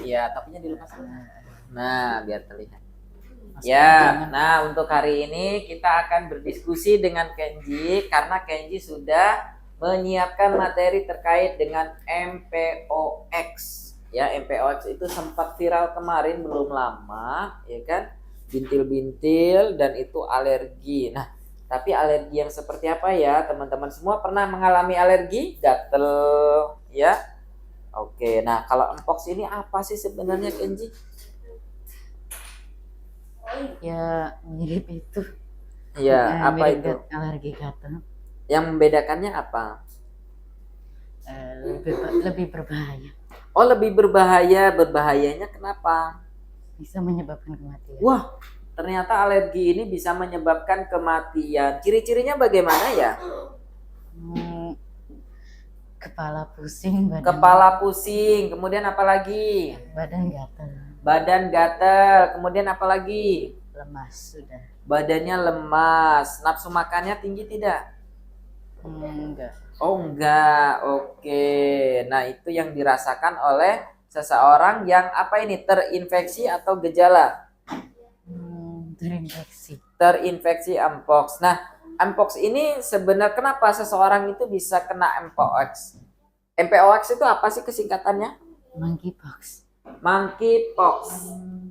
Ya, tapinya dilepas. Nah, biar terlihat. Mas Ya, nah untuk hari ini kita akan berdiskusi dengan Kenji karena Kenji sudah menyiapkan materi terkait dengan MPOX. Ya, MPOX itu sempat viral kemarin belum lama, ya kan? Bintil-bintil dan itu alergi. Nah, tapi alergi yang seperti apa ya? Teman-teman semua pernah mengalami alergi? Gatel, ya? Oke, nah kalau mpox ini apa sih sebenarnya Kenji? Ya mirip itu. Ya, apa Mirip itu? alergi gatal. Yang membedakannya apa? Lebih berbahaya. Oh, lebih berbahaya. Berbahayanya kenapa? Bisa menyebabkan kematian. Wah, ternyata alergi ini bisa menyebabkan kematian. Ciri-cirinya bagaimana ya? Kepala pusing, Kepala pusing, kemudian apa lagi? badan gatal, Badan gatel, kemudian apa lagi? lemas sudah. Badannya lemas. Nafsu makannya tinggi tidak? Enggak. Oh, enggak. Oke. Nah, itu yang dirasakan oleh seseorang yang apa ini? Terinfeksi atau gejala? Terinfeksi. Terinfeksi mpox. Nah, mpox ini sebenarnya kenapa seseorang itu bisa kena mpox? MPOX itu apa sih kesingkatannya? Monkeypox. Monkeypox.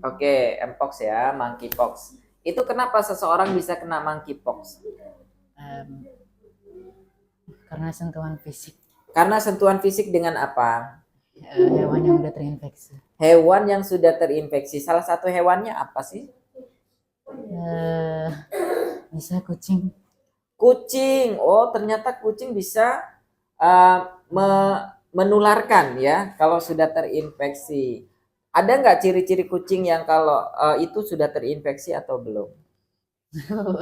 Oke, mpox ya, monkeypox. Itu kenapa seseorang bisa kena monkeypox? Karena sentuhan fisik. Karena sentuhan fisik dengan apa? Hewan yang sudah terinfeksi. Hewan yang sudah terinfeksi. Salah satu hewannya apa sih? Bisa kucing. Kucing. Oh, ternyata kucing bisa menularkan ya kalau sudah terinfeksi. Ada nggak ciri-ciri kucing yang kalau itu sudah terinfeksi atau belum?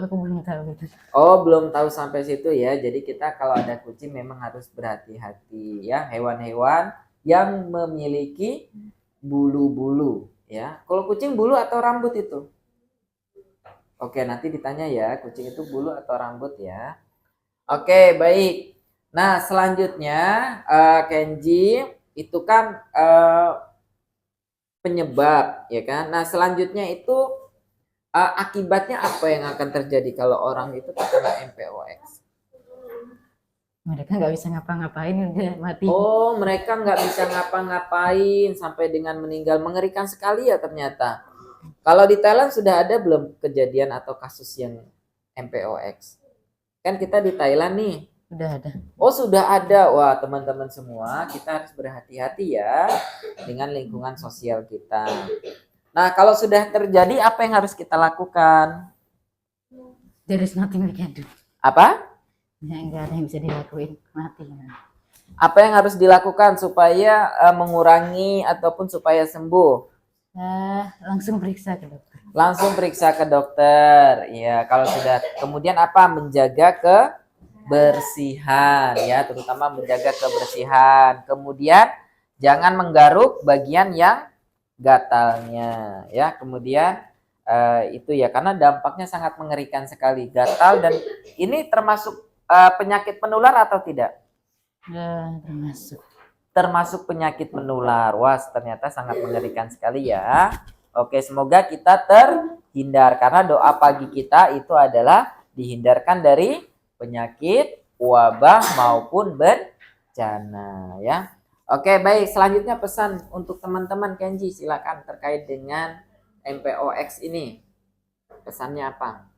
Aku belum tahu itu. Oh, belum tahu sampai situ ya. Jadi kita kalau ada kucing memang harus berhati-hati ya. Hewan-hewan yang memiliki bulu-bulu ya. Kalau kucing bulu atau rambut itu? Oke, nanti ditanya ya, kucing itu bulu atau rambut ya. Oke, baik. Nah, selanjutnya Kenji itu kan penyebab ya kan. Nah, selanjutnya itu akibatnya apa yang akan terjadi kalau orang itu terkena MPOX? Mereka nggak bisa ngapa-ngapain, udah mati. Oh, mereka nggak bisa ngapa-ngapain sampai dengan meninggal. Mengerikan sekali ya ternyata. Kalau di Thailand sudah ada belum kejadian atau kasus yang MPOX? Kan kita di Thailand nih. Sudah ada. Oh, sudah ada. Wah, teman-teman semua, kita harus berhati-hati ya dengan lingkungan sosial kita. Nah, kalau sudah terjadi, apa yang harus kita lakukan? There is nothing we can do. Apa? Ya, enggak ada yang bisa dilakuin, mati. Apa yang harus dilakukan supaya mengurangi ataupun supaya sembuh? Langsung periksa ke dokter. Langsung periksa ke dokter. Ya, kalau sudah kemudian apa? Menjaga kebersihan ya, terutama menjaga kebersihan. Kemudian jangan menggaruk bagian yang gatalnya ya. Kemudian itu ya karena dampaknya sangat mengerikan sekali. Gatal dan ini termasuk penyakit menular atau tidak? Termasuk. Termasuk penyakit menular. Wah, ternyata sangat mengerikan sekali ya. Oke, semoga kita terhindar karena doa pagi kita itu adalah dihindarkan dari penyakit, wabah maupun bencana ya. Oke, baik. Selanjutnya pesan untuk teman-teman Kenji, silakan terkait dengan MPOX ini. Pesannya apa?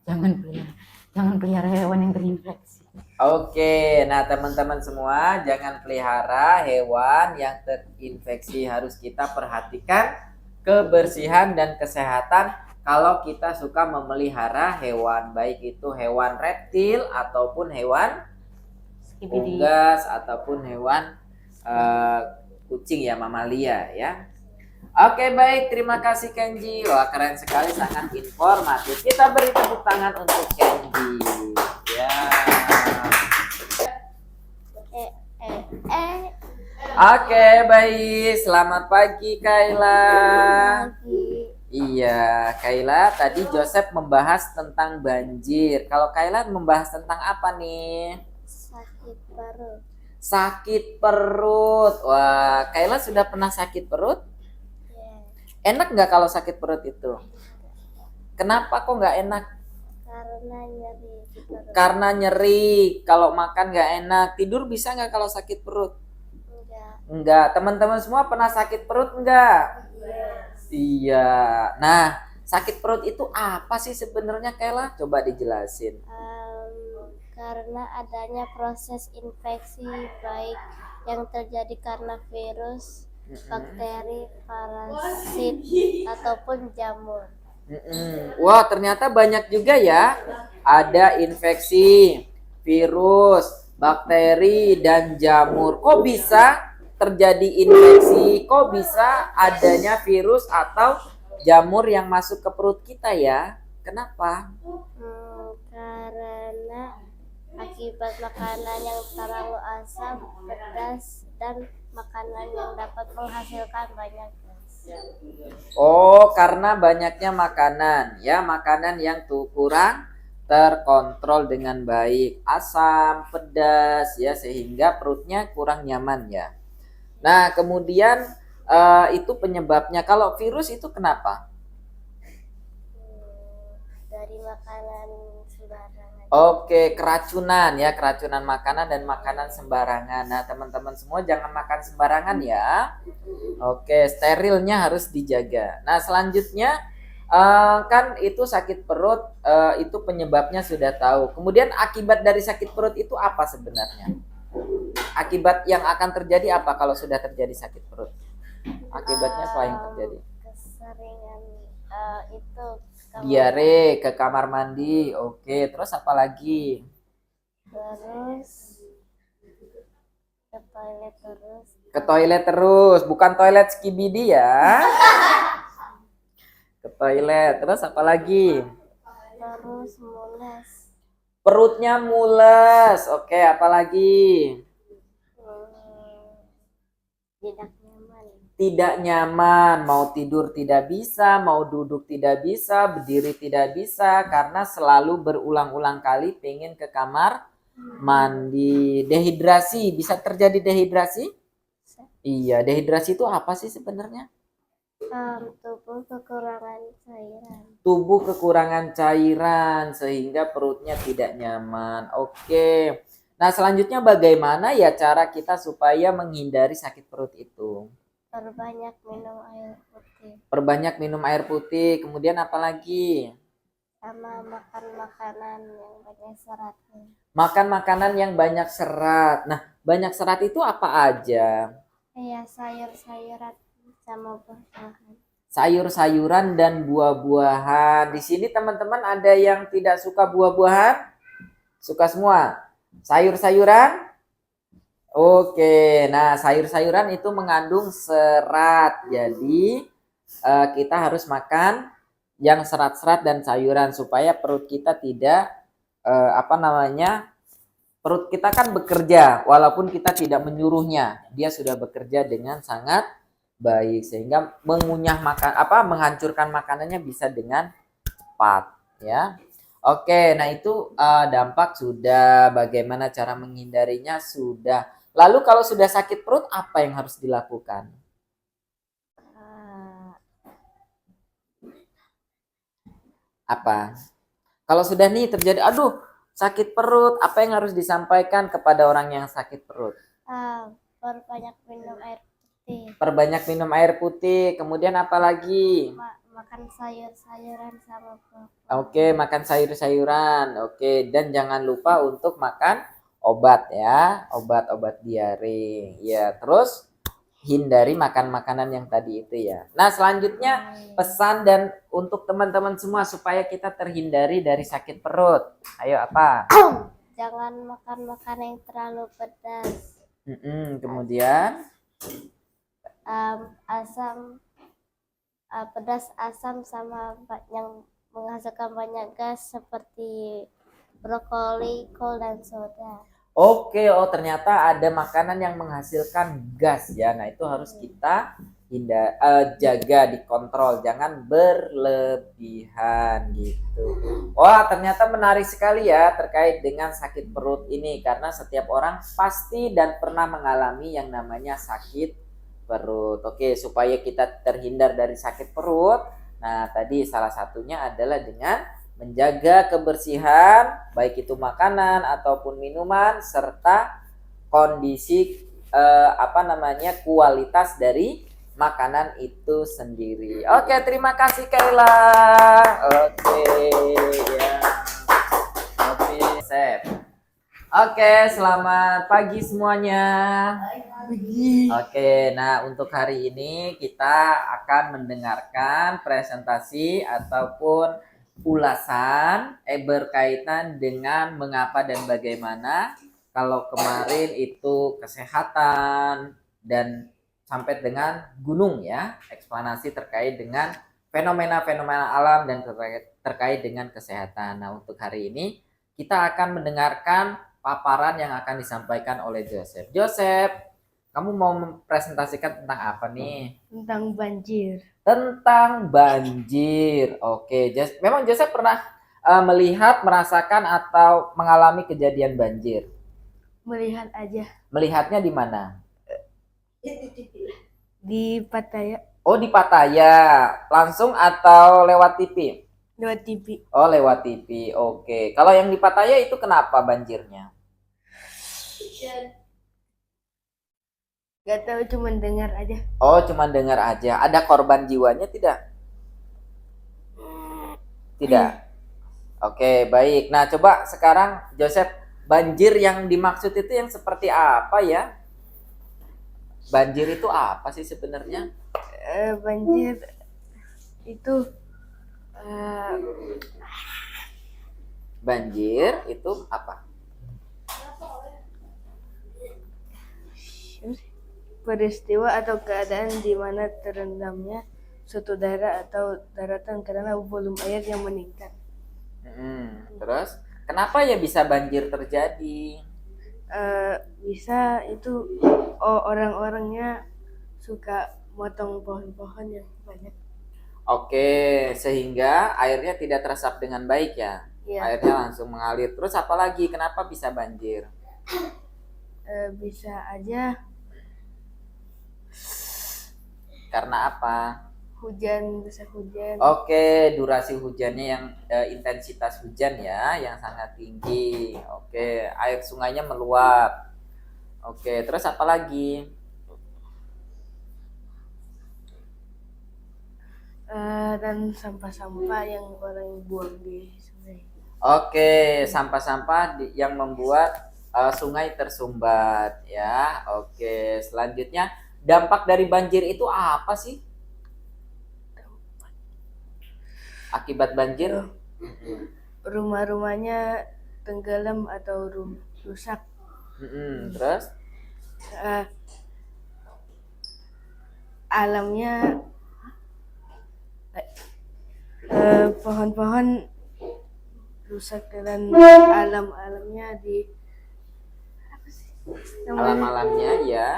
Jangan pelihara hewan yang terinfeksi. Oke, nah teman-teman semua jangan pelihara hewan yang terinfeksi. Harus kita perhatikan kebersihan dan kesehatan kalau kita suka memelihara hewan, baik itu hewan reptil ataupun hewan unggas ataupun hewan kucing ya, mamalia ya. Oke, baik, terima kasih Kenji. Wah, keren sekali, sangat informatif. Kita beri tepuk tangan untuk Kenji ya. Oke, baik. Selamat pagi, Kayla. Iya, Kayla. Tadi Joseph membahas tentang banjir. Kalau Kayla membahas tentang apa nih? Sakit paru. Sakit perut. Wah, Kayla sudah pernah sakit perut? Ya, Enak nggak kalau sakit perut itu? Kenapa kok nggak enak? karena nyeri di perut. Karena nyeri. Kalau makan nggak enak. Tidur bisa nggak kalau sakit perut? Enggak. Enggak. Teman-teman semua pernah sakit perut enggak? Iya. Nah, sakit perut itu apa sih sebenarnya, Kayla? Coba dijelasin. Karena adanya proses infeksi baik yang terjadi karena virus, bakteri, parasit, ataupun jamur. Wah, ternyata banyak juga ya. Ada infeksi, virus, bakteri, dan jamur. Kok bisa terjadi infeksi? Kok bisa adanya virus atau jamur yang masuk ke perut kita ya? Kenapa? Karena akibat makanan yang terlalu asam, pedas, dan makanan yang dapat menghasilkan banyak gas. Oh, karena banyaknya makanan, ya makanan yang tuh kurang terkontrol dengan baik, asam, pedas, ya sehingga perutnya kurang nyaman ya. Nah, kemudian itu penyebabnya. Kalau virus itu kenapa? Dari makanan sembarangan. Oke, keracunan ya, keracunan makanan dan makanan sembarangan. Nah, teman-teman semua jangan makan sembarangan ya. Oke, sterilnya harus dijaga. Nah, selanjutnya kan itu sakit perut, itu penyebabnya sudah tahu. Kemudian akibat dari sakit perut itu apa sebenarnya? Akibat yang akan terjadi apa kalau sudah terjadi sakit perut? Akibatnya apa yang terjadi? Keseringan itu Diare, ke kamar mandi. Oke, terus apa lagi? terus ke toilet terus, Ke toilet terus, bukan toilet skibidi ya. Ke toilet, terus apa lagi? terus mules, Perutnya mules. Oke, apa lagi? tidak nyaman, Tidak nyaman, mau tidur tidak bisa, mau duduk tidak bisa, berdiri tidak bisa karena selalu berulang-ulang kali pengen ke kamar mandi. Dehidrasi, bisa terjadi dehidrasi? Iya, dehidrasi itu apa sih sebenarnya? tubuh kekurangan cairan. Tubuh kekurangan cairan sehingga perutnya tidak nyaman. Oke. Nah, selanjutnya bagaimana ya cara kita supaya menghindari sakit perut itu? Perbanyak minum air putih, Perbanyak minum air putih, kemudian apa lagi? sama makan makanan yang banyak seratnya. Makan makanan yang banyak serat. Nah, banyak serat itu apa aja? Ya, sayur-sayuran sama buah-buahan. Sayur-sayuran dan buah-buahan. Di sini teman-teman ada yang tidak suka buah-buahan? Suka semua? Sayur-sayuran? Oke, nah sayur-sayuran itu mengandung serat. Jadi kita harus makan yang serat-serat dan sayuran supaya perut kita tidak perut kita kan bekerja walaupun kita tidak menyuruhnya. Dia sudah bekerja dengan sangat baik sehingga menghancurkan makanannya bisa dengan cepat ya. Oke, nah itu dampak sudah, bagaimana cara menghindarinya sudah. Lalu kalau sudah sakit perut apa yang harus dilakukan? Apa? Kalau sudah nih terjadi, aduh sakit perut, apa yang harus disampaikan kepada orang yang sakit perut? Perbanyak minum air putih. Perbanyak minum air putih, kemudian apa lagi? Makan sayur-sayuran sama buah. Oke, makan sayur-sayuran. Oke, dan jangan lupa untuk makan obat ya, obat-obat diare. Ya, terus hindari makan makanan yang tadi itu ya. Nah, selanjutnya pesan dan untuk teman-teman semua supaya kita terhindari dari sakit perut. Ayo apa? Jangan makan makanan yang terlalu pedas. Kemudian Asam, pedas, asam sama yang menghasilkan banyak gas seperti brokoli, kol, dan soda. Oke, ternyata ada makanan yang menghasilkan gas ya. Nah, itu harus kita jaga, dikontrol, jangan berlebihan gitu. Wah, ternyata menarik sekali ya terkait dengan sakit perut ini, karena setiap orang pasti dan pernah mengalami yang namanya sakit perut. Oke, supaya kita terhindar dari sakit perut, nah tadi salah satunya adalah dengan menjaga kebersihan, baik itu makanan ataupun minuman, serta kondisi kualitas dari makanan itu sendiri. Oke, terima kasih Kayla. Oke, ya. Oke, Sep. Oke, selamat pagi semuanya. Oke, nah untuk hari ini kita akan mendengarkan presentasi ataupun ulasan berkaitan dengan mengapa dan bagaimana. Kalau kemarin itu kesehatan dan sampai dengan gunung ya, eksplanasi terkait dengan fenomena-fenomena alam dan terkait dengan kesehatan. Nah, untuk hari ini kita akan mendengarkan paparan yang akan disampaikan oleh Joseph. Joseph, kamu mau mempresentasikan tentang apa nih? Tentang banjir. Tentang banjir. Oke, memang Joseph pernah melihat, merasakan atau mengalami kejadian banjir? Melihat aja. Melihatnya di mana? Di Pattaya. Oh, di Pattaya. Langsung atau lewat TV? Lewat TV. Oh, lewat TV. Oke. Kalau yang di Pattaya itu kenapa banjirnya? Gak tahu, cuma dengar aja. Oh, cuma dengar aja. Ada korban jiwanya tidak? Tidak. Oke, baik. Nah, coba sekarang Joseph, banjir yang dimaksud itu yang seperti apa ya? Banjir itu apa sih sebenarnya? Banjir itu Banjir itu apa? peristiwa atau keadaan di mana terendamnya suatu daerah atau daratan karena volume air yang meningkat. Terus, kenapa ya bisa banjir terjadi? Bisa itu orang-orangnya suka motong pohon-pohon yang banyak. Oke, sehingga airnya tidak teresap dengan baik ya? Iya. Airnya langsung mengalir. Terus apalagi, kenapa bisa banjir? Bisa aja Karena apa? hujan, bisa hujan. Oke, durasi hujannya yang intensitas hujan ya, yang sangat tinggi. Oke, air sungainya meluap. Oke, terus apa lagi? Dan sampah-sampah yang orang buang di sungai. Oke, sampah-sampah yang membuat sungai tersumbat ya. Oke, selanjutnya dampak dari banjir itu apa sih? Akibat banjir? Rumah-rumahnya tenggelam atau rusak. Terus? Alamnya pohon-pohon rusak dan alam-alamnya di apa sih namanya? Alam-alamnya ya.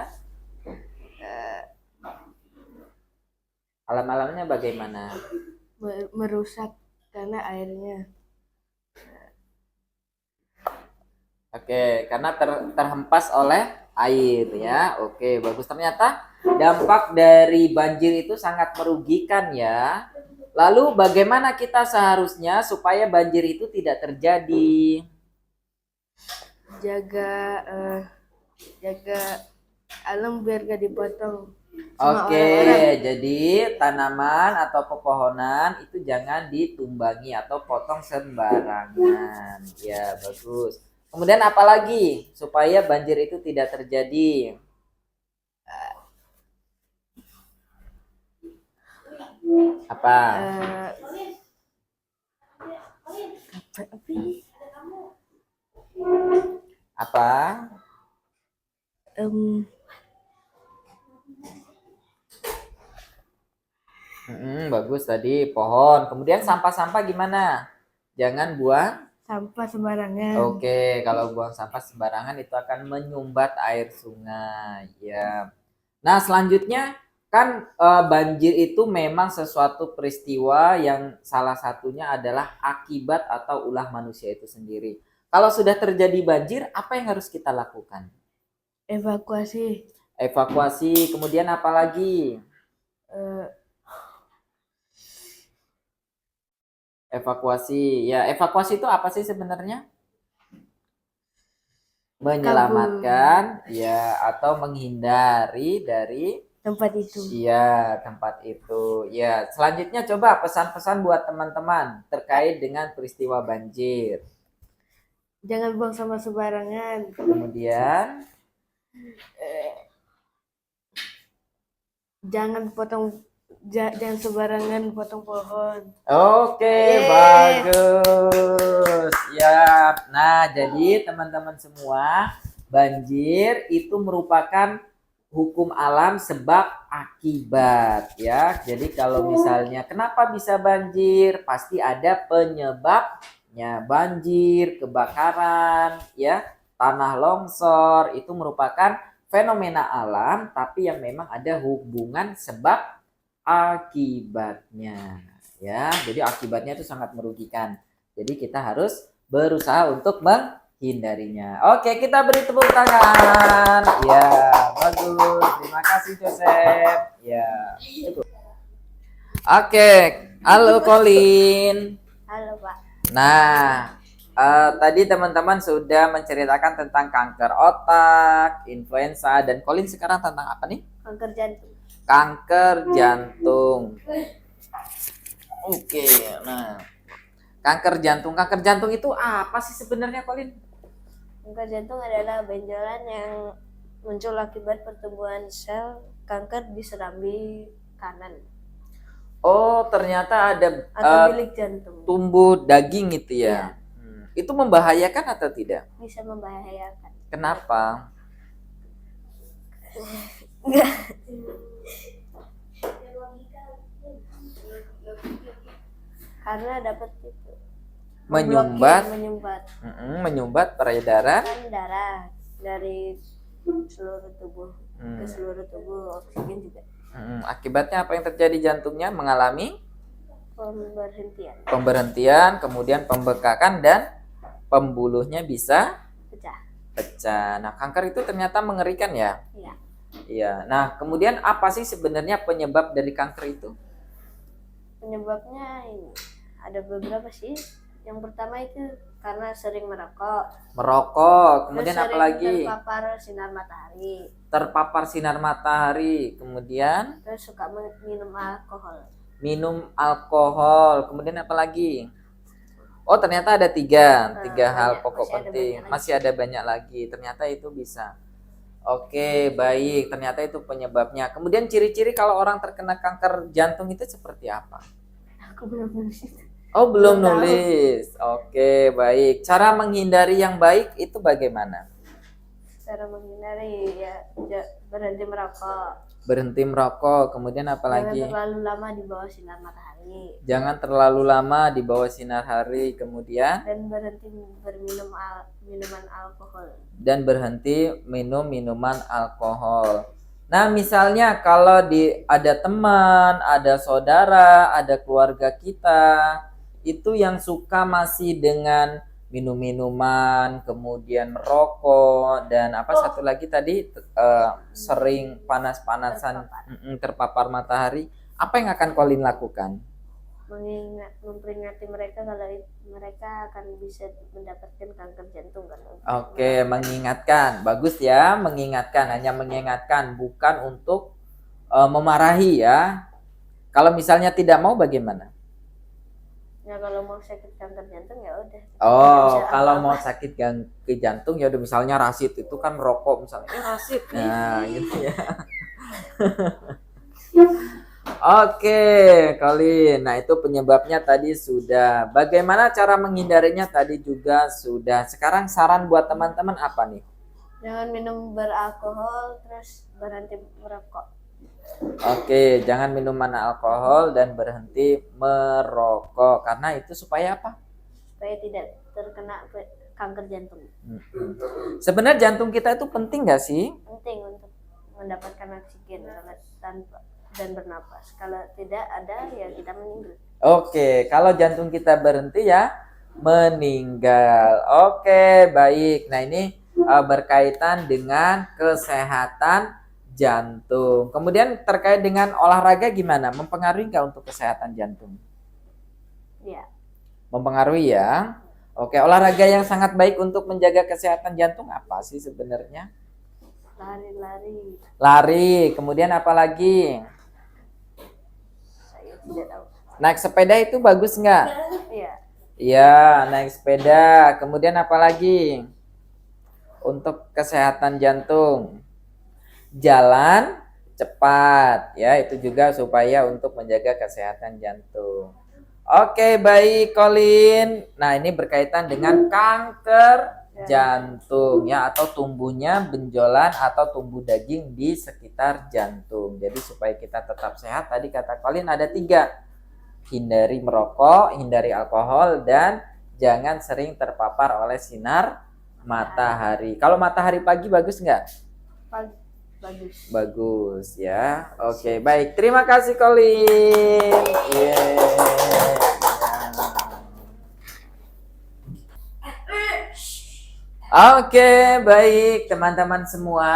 Alam-alamnya bagaimana? Merusak karena airnya. Oke, karena terhempas oleh air ya. Oke, bagus. Ternyata dampak dari banjir itu sangat merugikan ya. Lalu bagaimana kita seharusnya supaya banjir itu tidak terjadi? Jaga alam biar gak dipotong. Oke, jadi tanaman atau pepohonan itu jangan ditumbangi atau potong sembarangan. Ya, bagus. Kemudian apa lagi supaya banjir itu tidak terjadi? Apa? Apa? Bagus tadi pohon. Kemudian sampah-sampah gimana? Jangan buang sampah sembarangan. Oke, kalau buang sampah sembarangan itu akan menyumbat air sungai ya. Nah, selanjutnya Kan banjir itu memang sesuatu peristiwa yang salah satunya adalah akibat atau ulah manusia itu sendiri. Kalau sudah terjadi banjir, apa yang harus kita lakukan? Evakuasi. Evakuasi, kemudian apa lagi? Evakuasi. Ya, evakuasi itu apa sih sebenarnya? Menyelamatkan, ya, atau menghindari dari Tempat itu. iya, tempat itu. Ya, selanjutnya coba pesan-pesan buat teman-teman terkait dengan peristiwa banjir. Jangan buang sampah sembarangan. Kemudian, Jangan jangan sembarangan potong pohon. oke, bagus. Ya. Nah, jadi teman-teman semua, banjir itu merupakan hukum alam sebab akibat ya. Jadi kalau misalnya kenapa bisa banjir, pasti ada penyebabnya. Banjir, kebakaran, ya, tanah longsor itu merupakan fenomena alam tapi yang memang ada hubungan sebab akibatnya ya. Jadi akibatnya itu sangat merugikan. Jadi kita harus berusaha untuk menghindarinya. Oke, kita beri tepuk tangan. Ya, bagus. Terima kasih Joseph. Ya. Oke, halo Colin. Halo Pak. Nah, tadi teman-teman sudah menceritakan tentang kanker otak, influenza, dan Colin sekarang tentang apa nih? Kanker jantung. Kanker jantung. Oke, nah, kanker jantung. Kanker jantung itu apa sih sebenarnya, Colin? Kanker jantung adalah benjolan yang muncul akibat pertumbuhan sel kanker di serambi kanan Oh, ternyata ada atau milik jantung. tumbuh daging itu ya. Iya. Itu membahayakan atau tidak? Bisa membahayakan. Kenapa? Karena dapat itu Menyumbat, menyumbat peredaran darah dari seluruh tubuh ke seluruh tubuh, oksigen juga. Akibatnya apa yang terjadi? Jantungnya mengalami Pemberhentian, kemudian pembekakan dan pembuluhnya bisa pecah. pecah. Nah, kanker itu ternyata mengerikan ya. Iya. Iya. Nah, kemudian apa sih sebenarnya penyebab dari kanker itu? Penyebabnya ini ada beberapa sih. Yang pertama itu karena sering merokok. Merokok, kemudian Terus apa sering lagi? terpapar sinar matahari. Terpapar sinar matahari, kemudian Terus suka minum alkohol. minum alkohol, kemudian apa lagi? Oh, ternyata ada tiga hal Banyak, pokok masih ada penting. banyak lagi. Masih ada banyak lagi. Ternyata itu bisa. Oke, baik. Ternyata itu penyebabnya. Kemudian ciri-ciri kalau orang terkena kanker jantung itu seperti apa? Aku belum nulis. Oh, belum Belum tahu. nulis. Oke, baik. Cara menghindari yang baik itu bagaimana? Cara menghindari ya berhenti merokok. Berhenti merokok, kemudian apa lagi? Jangan terlalu lama di bawah sinar matahari. Jangan terlalu lama di bawah sinar hari, kemudian Dan berhenti berminum minuman alkohol. dan berhenti minum minuman alkohol. Nah, misalnya kalau ada teman, ada saudara, ada keluarga kita itu yang suka masih dengan minum minuman, kemudian merokok, dan apa satu lagi tadi sering panas-panasan, terpapar matahari, apa yang akan Colin lakukan? Memperingati mereka kalau mereka akan bisa mendapatkan kanker jantung kan. Oke, mengingatkan, bagus ya, mengingatkan, hanya mengingatkan, bukan untuk memarahi ya. Kalau misalnya tidak mau bagaimana? Ya kalau mau sakit kanker jantung ya udah. Oh, kalau mau sakit ke jantung ya udah, misalnya Rasid itu kan merokok misalnya. Rasid. Nah, gitu ya. Oke, Colin. Nah, itu penyebabnya tadi sudah. Bagaimana cara menghindarinya tadi juga sudah. Sekarang saran buat teman-teman apa nih? Jangan minum beralkohol, terus berhenti merokok. Oke, jangan minuman alkohol dan berhenti merokok. Karena itu supaya apa? Supaya tidak terkena kanker jantung. Sebenarnya jantung kita itu penting nggak sih? Penting untuk mendapatkan oksigen. dan bernapas. Kalau tidak ada ya kita meninggal. Oke, kalau jantung kita berhenti ya meninggal. Oke, baik. Nah, ini berkaitan dengan kesehatan jantung. Kemudian terkait dengan olahraga gimana? Mempengaruhi nggak untuk kesehatan jantung? Ya, Mempengaruhi ya. Oke, olahraga yang sangat baik untuk menjaga kesehatan jantung apa sih sebenarnya? lari-lari. Lari, kemudian apa lagi? Saya tidak tahu. Naik sepeda itu bagus nggak? Iya, Iya, naik sepeda. Kemudian apa lagi? Untuk kesehatan jantung. Jalan cepat, ya itu juga supaya untuk menjaga kesehatan jantung. Oke, baik Colin. Nah, ini berkaitan dengan kanker jantung ya, atau tumbuhnya benjolan atau tumbuh daging di sekitar jantung. Jadi supaya kita tetap sehat, tadi kata Colin ada 3. Hindari merokok, hindari alkohol, dan jangan sering terpapar oleh sinar matahari. Kalau matahari pagi bagus nggak? bagus. Bagus ya. Oke, baik. Terima kasih Colin. Oke, baik teman-teman semua.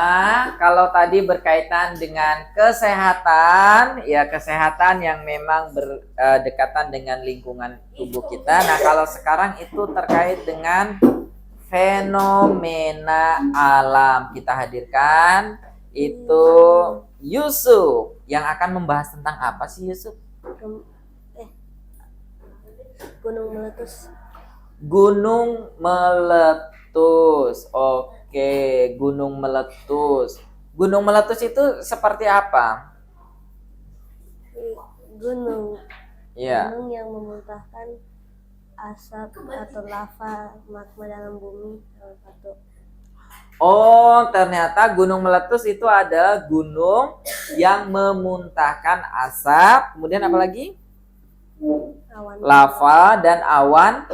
Kalau tadi berkaitan dengan kesehatan, ya kesehatan yang memang berdekatan dengan lingkungan tubuh kita. Nah, kalau sekarang itu terkait dengan fenomena alam. Kita hadirkan itu Yusuf yang akan membahas tentang apa sih Yusuf? Gunung meletus. Gunung meletus. Oke, gunung meletus. Gunung meletus itu seperti apa? Gunung. Ya. Gunung yang memuntahkan asap atau lava magma dalam bumi. Oh, ternyata gunung meletus itu adalah gunung yang memuntahkan asap. Kemudian apa lagi? Awan. Lava dan awan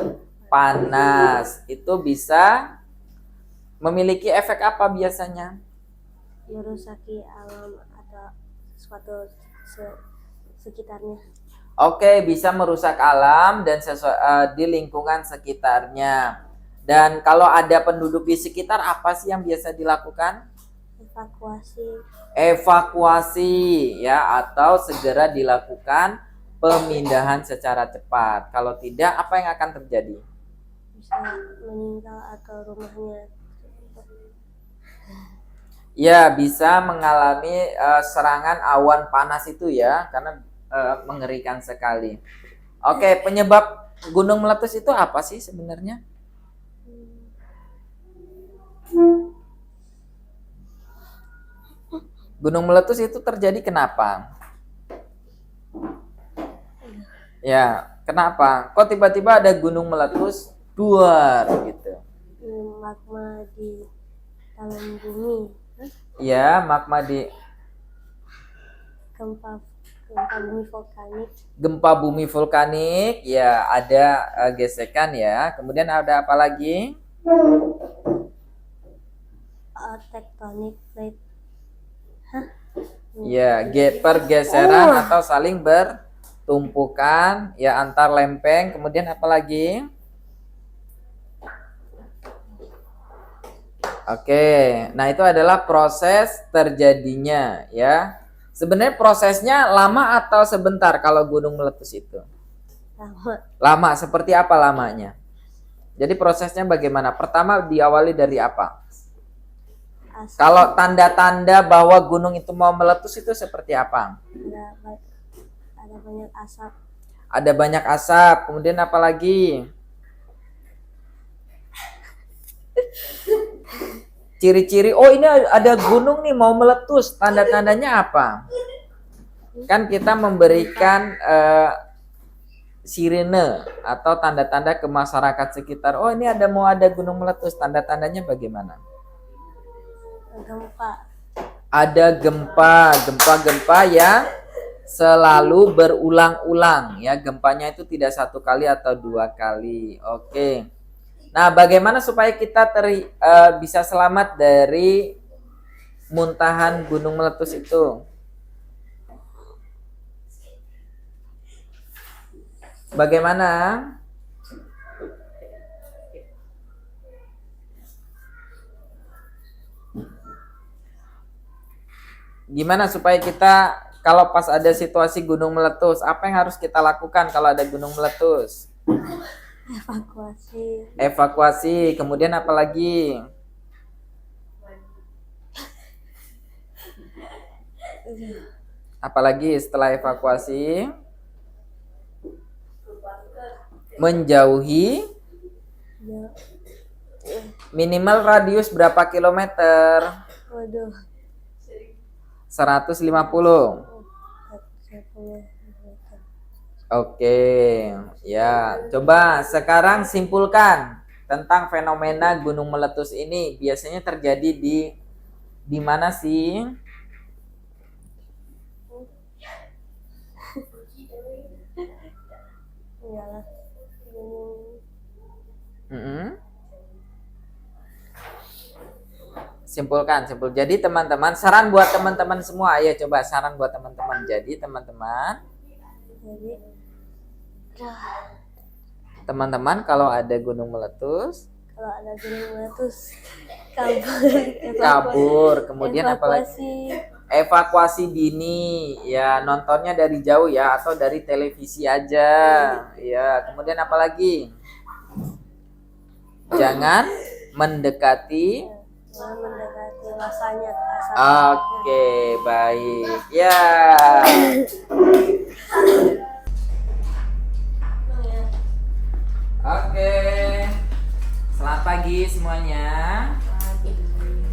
panas. Itu bisa memiliki efek apa biasanya? Merusaki alam atau suatu sekitarnya. Oke, bisa merusak alam dan di lingkungan sekitarnya. Dan kalau ada penduduk di sekitar, apa sih yang biasa dilakukan? Evakuasi ya, atau segera dilakukan pemindahan secara cepat. Kalau tidak, apa yang akan terjadi? Bisa meninggal atau rumahnya. Ya, bisa mengalami serangan awan panas itu ya, karena mengerikan sekali. Oke, penyebab gunung meletus itu apa sih sebenarnya? Gunung meletus itu terjadi kenapa? Ya, kenapa? Kok tiba-tiba ada gunung meletus duar gitu? Magma di dalam bumi. Ya, magma di Gempa bumi vulkanik. Gempa bumi vulkanik, ya ada gesekan ya. Kemudian ada apa lagi? Tektonik plate. Ya, pergeseran atau saling bertumpukan ya antar lempeng. Kemudian apa lagi? Oke, nah itu adalah proses terjadinya ya. Sebenarnya prosesnya lama atau sebentar kalau gunung meletus itu? Lama. Lama, seperti apa lamanya? Jadi prosesnya bagaimana? Pertama diawali dari apa? Asap. Kalau tanda-tanda bahwa gunung itu mau meletus itu seperti apa? Ada banyak asap. Ada banyak asap, kemudian apa lagi? Ciri-ciri, oh ini ada gunung nih mau meletus, tanda-tandanya apa? Kan kita memberikan sirene atau tanda-tanda ke masyarakat sekitar. Oh ini mau ada gunung meletus, tanda-tandanya bagaimana? Gempa. Ada gempa yang selalu berulang-ulang ya. Gempanya itu tidak 1 kali atau 2 kali. Oke. Nah, bagaimana supaya kita bisa selamat dari muntahan gunung meletus itu? Bagaimana? Gimana supaya kita kalau pas ada situasi gunung meletus, apa yang harus kita lakukan kalau ada gunung meletus? Evakuasi. Evakuasi, kemudian apa lagi? Apalagi setelah evakuasi? Menjauhi Ya. minimal radius berapa kilometer? Waduh. 150. Oke, ya. Coba sekarang simpulkan tentang fenomena gunung meletus ini. Biasanya terjadi di mana sih? Iyalah. Simpulkan. Jadi teman-teman, saran buat teman-teman semua. Ayo coba saran buat teman-teman. Jadi teman-teman, teman-teman kalau ada gunung meletus, kalau ada gunung meletus kabur. kabur. Kemudian apalagi? Evakuasi. Evakuasi dini, ya nontonnya dari jauh ya atau dari televisi aja, ya. Kemudian apalagi? Jangan mendekati. Mendekati masanya. Oke, baik. Ya. Oke. Selamat pagi semuanya.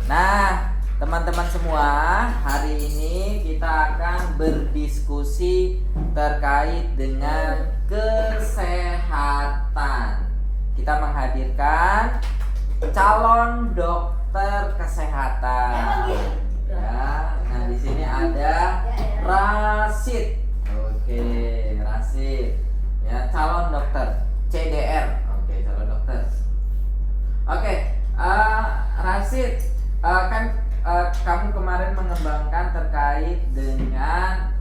Nah, teman-teman semua, hari ini kita akan berdiskusi terkait dengan kesehatan. Kita menghadirkan calon dokter kesehatan. Ya, nah di sini ada Rasid. Oke, Rasid. Ya, calon dokter CDR. Oke, calon dokter. Oke, Rasid, kamu kemarin mengembangkan terkait dengan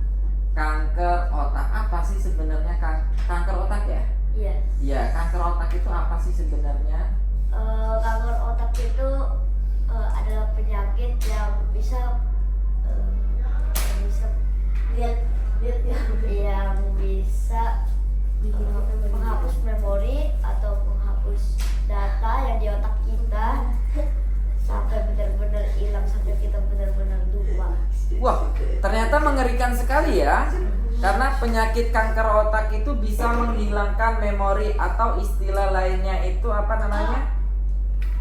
kanker otak. Apa sih sebenarnya kanker otak ya? Iya. Iya, kanker otak itu apa sih sebenarnya? Kanker otak itu adalah penyakit yang bisa yang bisa menghapus memori atau menghapus data yang di otak kita sampai benar-benar hilang, sampai kita benar-benar lupa. Wah, ternyata mengerikan sekali ya. Karena penyakit kanker otak itu bisa menghilangkan memori atau istilah lainnya itu apa namanya?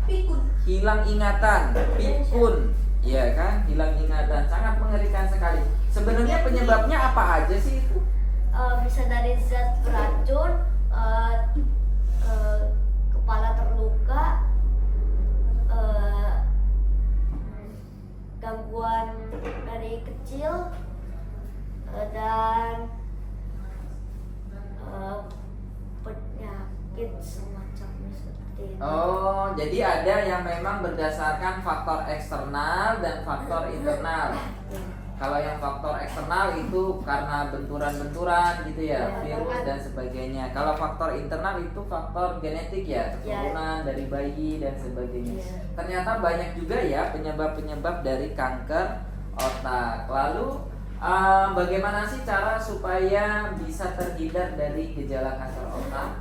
Pikun. Hilang ingatan, pikun. Iya kan? Hilang ingatan. Sangat mengerikan sekali. Sebenarnya penyebabnya apa aja sih itu? Bisa dari zat beracun, kepala terluka, gangguan dari kecil, dan penyakit semacamnya seperti itu. Oh, jadi ada yang memang berdasarkan faktor eksternal dan faktor internal. Kalau yang faktor eksternal itu karena benturan-benturan gitu ya, virus dan sebagainya. Kalau faktor internal itu faktor genetik ya, keturunan dari bayi dan sebagainya. Ternyata banyak juga ya penyebab-penyebab dari kanker otak. Lalu bagaimana sih cara supaya bisa terhindar dari gejala kanker otak?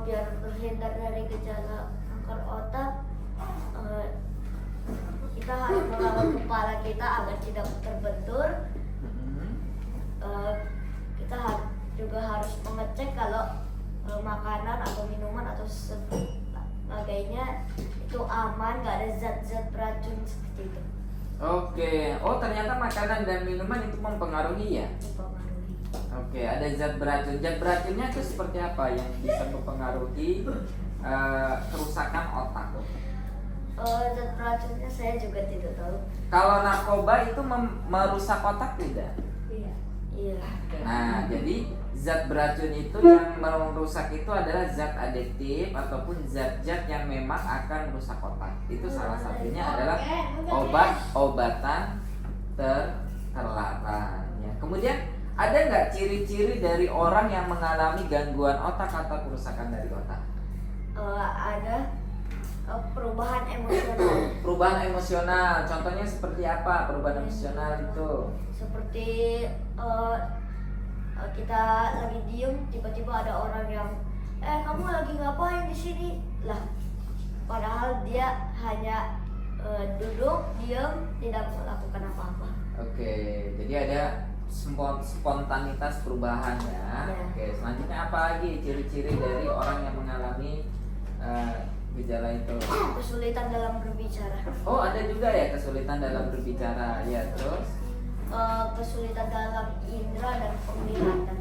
Biar terhindar dari gejala kanker otak, kita harus merawat kepala kita agar tidak terbentur. Kita juga harus mengecek kalau makanan atau minuman atau sebagainya itu aman, nggak ada zat-zat beracun seperti itu. Oke, oh ternyata makanan dan minuman itu mempengaruhi ya? Mempengaruhi. Oke, ada zat beracun. Zat beracunnya itu seperti apa yang bisa mempengaruhi kerusakan otak? Zat beracunnya saya juga tidak tahu. Kalau narkoba itu merusak otak tidak? Iya. Nah, jadi zat beracun itu yang merusak itu adalah zat adiktif ataupun zat-zat yang memang akan merusak otak. Itu salah satunya adalah obat-obatan terlarang. Ya. Kemudian Ada nggak ciri-ciri dari orang yang mengalami gangguan otak atau kerusakan dari otak? Ada perubahan emosional. Perubahan emosional, contohnya seperti apa perubahan emosional itu? Seperti kita lagi diem, tiba-tiba ada orang yang kamu lagi ngapain di sini lah, padahal dia hanya duduk diam tidak melakukan apa-apa. Oke, jadi ada spontanitas perubahan ya. Ya. Oke, selanjutnya apa lagi ciri-ciri dari orang yang mengalami gejala itu? Kesulitan dalam berbicara. Oh, ada juga ya kesulitan dalam berbicara. Ya, terus? Kesulitan dalam indera dan penglihatan.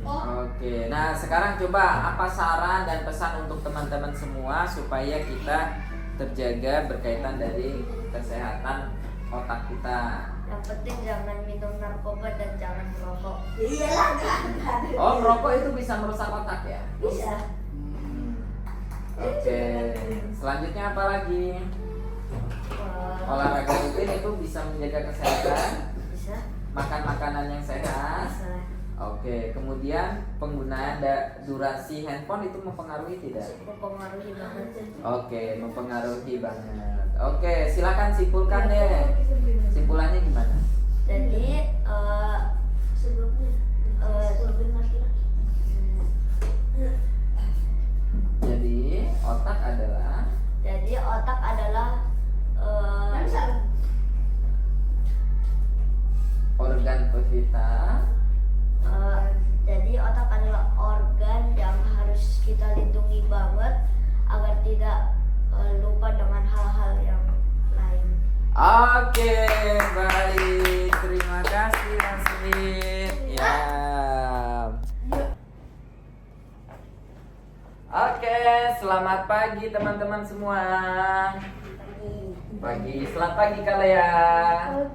Oke, nah sekarang coba apa saran dan pesan untuk teman-teman semua supaya kita terjaga berkaitan dari kesehatan otak kita. Yang penting jangan minum narkoba dan jangan merokok. Oh, merokok itu bisa merusak otak ya? Bisa. Oke, selanjutnya apa lagi? Olahraga rutin itu bisa menjaga kesehatan. Bisa. Makan makanan yang sehat. Bisa. Oke, kemudian penggunaan durasi handphone itu mempengaruhi tidak? Mempengaruhi banget. Oke, mempengaruhi banget. Oke, silakan simpulkan deh. Simpulannya gimana? Jadi Jadi otak adalah organ vital. Jadi otak adalah organ yang harus kita lindungi banget agar tidak lupa dengan hal-hal yang lain. Oke, baik. Terima kasih Mas Mit. Ya. Oke, selamat pagi teman-teman semua. Pagi, selamat pagi kalian.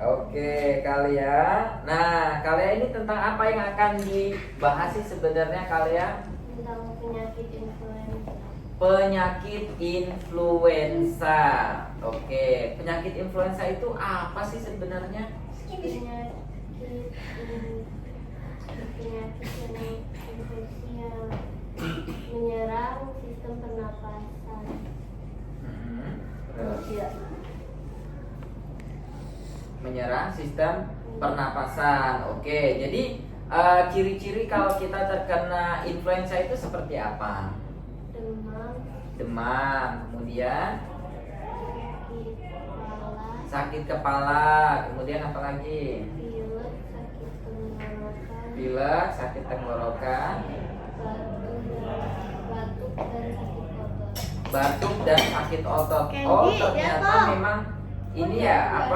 Oke, kalian. Nah, kalian ini tentang apa yang akan dibahas sih sebenarnya kalian? Tentang penyakit influenza. Penyakit influenza. Oke, penyakit influenza itu apa sih sebenarnya? Penyakit infeksi yang menyerang sistem pernapasan. Terus Iya. menyerang sistem pernapasan. Oke, jadi ciri-ciri kalau kita terkena influenza itu seperti apa? Demam, kemudian sakit kepala, kemudian apa lagi? Pilek, sakit tenggorokan, batuk dan sakit otot. Oh, ternyata memang ini ya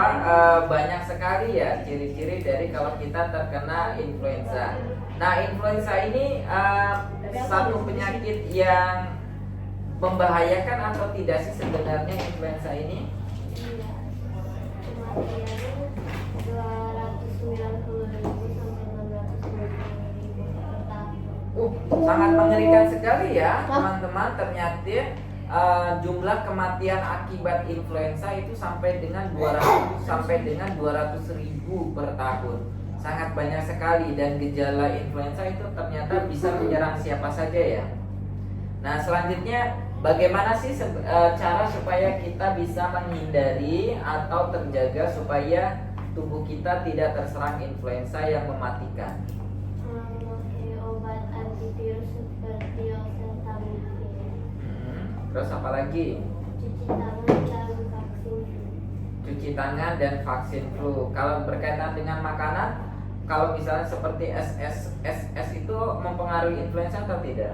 banyak sekali ya ciri-ciri dari kalau kita terkena influenza. Nah, influenza ini satu penyakit yang membahayakan atau tidak sih sebenarnya influenza ini? Sangat mengerikan sekali ya teman-teman. Ternyata jumlah kematian akibat influenza itu sampai dengan 200.000 per tahun. Sangat banyak sekali, dan gejala influenza itu ternyata bisa menyerang siapa saja ya. Nah, selanjutnya bagaimana sih cara supaya kita bisa menghindari atau terjaga supaya tubuh kita tidak terserang influenza yang mematikan? Memakai obat antivirus seperti oseltamivir. Terus apa lagi? Cuci tangan dan vaksin flu. Kalau berkaitan dengan makanan, kalau misalnya seperti SS itu mempengaruhi influenza atau tidak?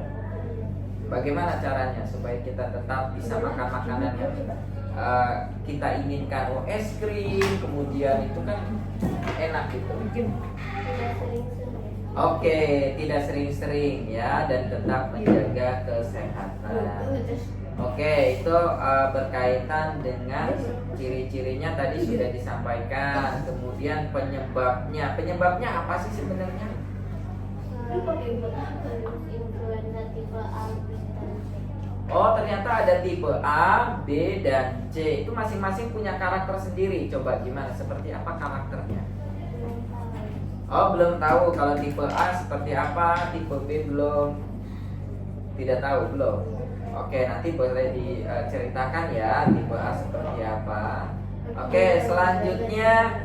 Bagaimana caranya supaya kita tetap bisa makan makanan yang kita inginkan? Oh, es krim, kemudian itu kan enak gitu. Oke, tidak sering-sering ya, dan tetap menjaga kesehatan. Oke, itu berkaitan dengan ciri-cirinya tadi sudah disampaikan. Kemudian penyebabnya apa sih sebenarnya? Oh, ternyata ada tipe A, B, dan C. Itu masing-masing punya karakter sendiri. Coba gimana? Seperti apa karakternya? Oh, belum tahu kalau tipe A seperti apa, tipe B belum. Tidak tahu belum. Oke, nanti boleh diceritakan ya tipe A seperti apa. Oke, selanjutnya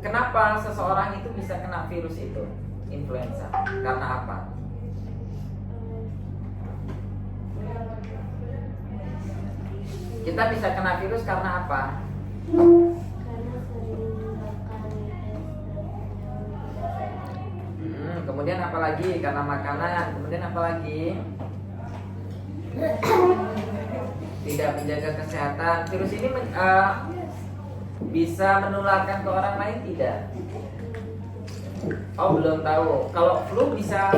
kenapa seseorang itu bisa kena virus itu? Influenza. Karena apa? Kita bisa kena virus karena apa? Karena sering makan Kemudian apa lagi? Karena makanan. Kemudian apa lagi? Tidak menjaga kesehatan. Virus ini bisa menularkan ke orang lain tidak? Oh, belum tahu. Kalau flu bisa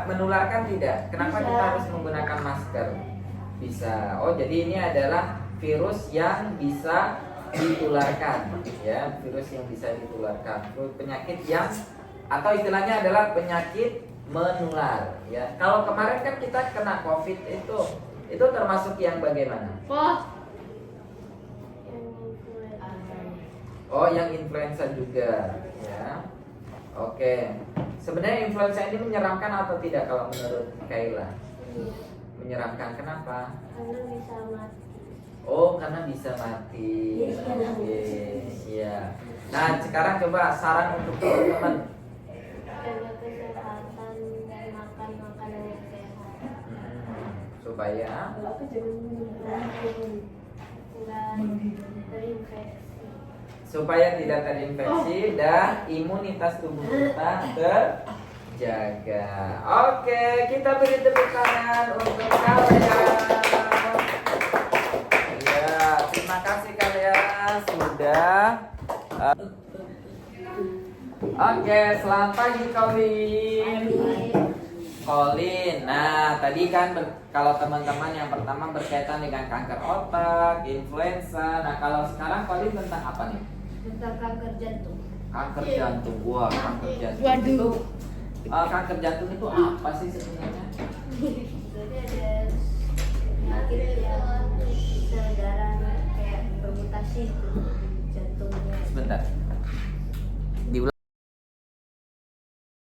menularkan tidak? Kenapa kita harus menggunakan masker? Bisa. Oh, jadi ini adalah virus yang bisa ditularkan, ya, virus yang bisa ditularkan. Penyakit yang atau istilahnya adalah penyakit menular, ya. Kalau kemarin kan kita kena COVID itu termasuk yang bagaimana? Oh, yang influenza juga, ya. Oke. Sebenarnya influenza ini menyeramkan atau tidak kalau menurut Kaila? Menyeramkan, kenapa? karena bisa mati. Oh, karena bisa mati. Oke, iya. Nah, sekarang coba saran untuk teman-teman. Jaga kesehatan dan makan makanan yang sehat. Supaya tidak terinfeksi dan imunitas tubuh kita terjaga. Oke, kita beri tepuk tangan untuk kalian. Ya, terima kasih kalian sudah. Oke, selamat pagi Colin. Nah, tadi kan kalau teman-teman yang pertama berkaitan dengan kanker otak, influenza. Nah, kalau sekarang Colin tentang apa nih? Tentang kanker jantung. Kanker jantung. Wah, kanker jantung. Waduh. Itu, kanker jantung itu apa sih sebenarnya? Jadi ada penyakit yang sel darah kayak bermutasi itu jantungnya. Sebentar.